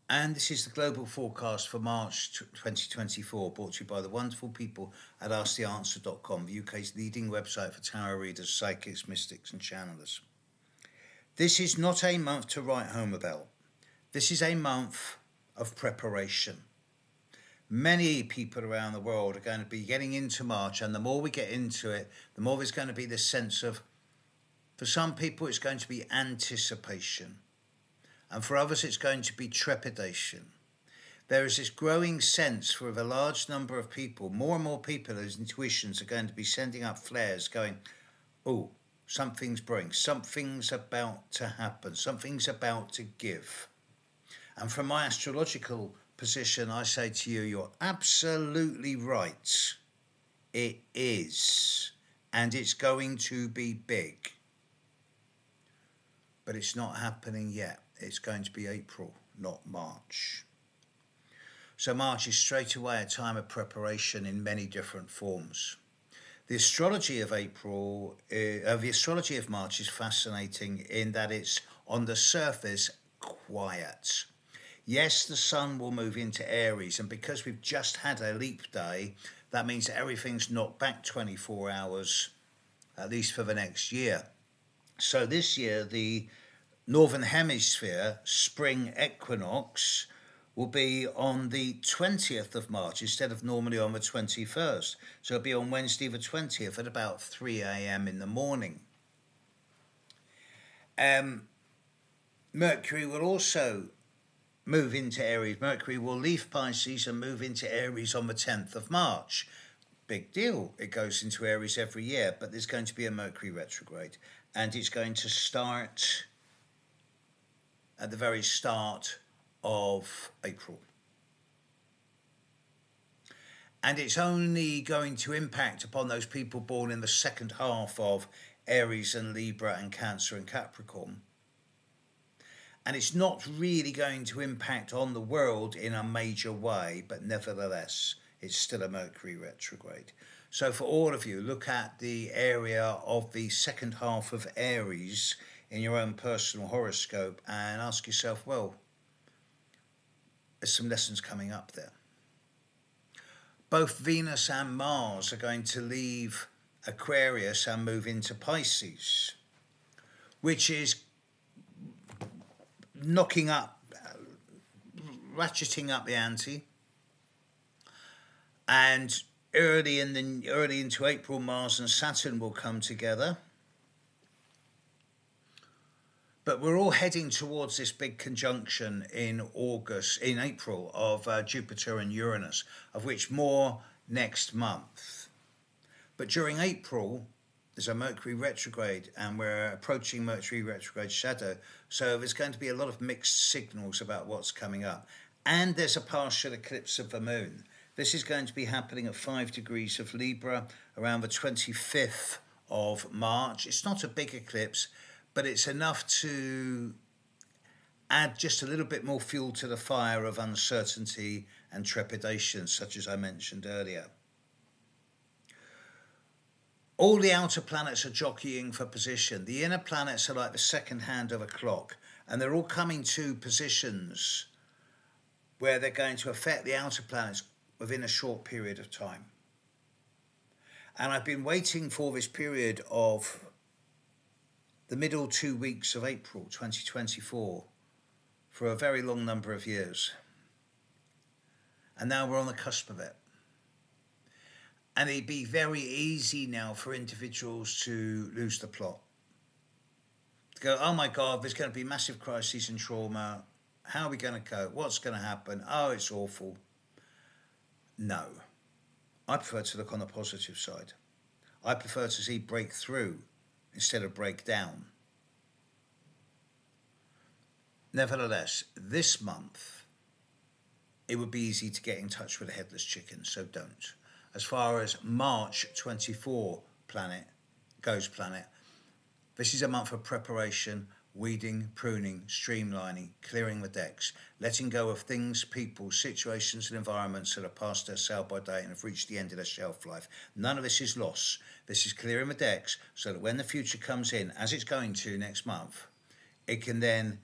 And this is the global forecast for March 2024, brought to you by the wonderful people at asktheanswer.com, the UK's leading website for tarot readers, psychics, mystics, and channelers. This is not a month to write home about. This is a month of preparation. Many people around the world are going to be getting into March, and the more we get into it, the more there's going to be this sense of, for some people, it's going to be anticipation. And for others, it's going to be trepidation. There is this growing sense for a large number of people, more and more people whose intuitions are going to be sending up flares going, oh, something's brewing, something's about to happen, something's about to give. And from my astrological position, I say to you, you're absolutely right. It is. And it's going to be big. But it's not happening yet. It's going to be April, not March. So March is straight away a time of preparation in many different forms. The astrology of March is fascinating in that it's on the surface quiet. Yes, the sun will move into Aries, and because we've just had a leap day, that means that everything's knocked back 24 hours, at least for the next year. So this year, the Northern Hemisphere spring equinox will be on the 20th of March instead of normally on the 21st. So it'll be on Wednesday the 20th at about 3 a.m. in the morning. Mercury will also move into Aries. Mercury will leave Pisces and move into Aries on the 10th of March. Big deal. It goes into Aries every year, but there's going to be a Mercury retrograde, and it's going to start at the very start of April. And it's only going to impact upon those people born in the second half of Aries and Libra and Cancer and Capricorn. And it's not really going to impact on the world in a major way, but nevertheless, it's still a Mercury retrograde. So for all of you, look at the area of the second half of Aries in your own personal horoscope and ask yourself, well, there's some lessons coming up there. Both Venus and Mars are going to leave Aquarius and move into Pisces, which is knocking up, ratcheting up the ante. And early into April, Mars and Saturn will come together. But we're all heading towards this big conjunction in April of Jupiter and Uranus, of which more next month. But during April, there's a Mercury retrograde, and we're approaching Mercury retrograde shadow. So there's going to be a lot of mixed signals about what's coming up. And there's a partial eclipse of the moon. This is going to be happening at 5 degrees of Libra around the 25th of March. It's not a big eclipse, but it's enough to add just a little bit more fuel to the fire of uncertainty and trepidation, such as I mentioned earlier. All the outer planets are jockeying for position. The inner planets are like the second hand of a clock, and they're all coming to positions where they're going to affect the outer planets within a short period of time. And I've been waiting for this period of the middle 2 weeks of April 2024 for a very long number of years. And now we're on the cusp of it. And it'd be very easy now for individuals to lose the plot. To go, oh my God, there's going to be massive crises and trauma. How are we going to cope? What's going to happen? Oh, it's awful. No. I prefer to look on the positive side. I prefer to see breakthrough instead of breakdown. Nevertheless, this month, it would be easy to get in touch with a headless chicken, so don't. As far as March 24 planet, this is a month of preparation, weeding, pruning, streamlining, clearing the decks, letting go of things, people, situations and environments that are past their sell-by date and have reached the end of their shelf life. None of this is loss. This is clearing the decks so that when the future comes in, as it's going to next month, it can then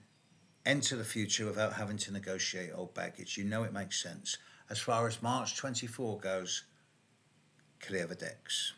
enter the future without having to negotiate old baggage. You know it makes sense. As far as March 24 goes, clear the decks.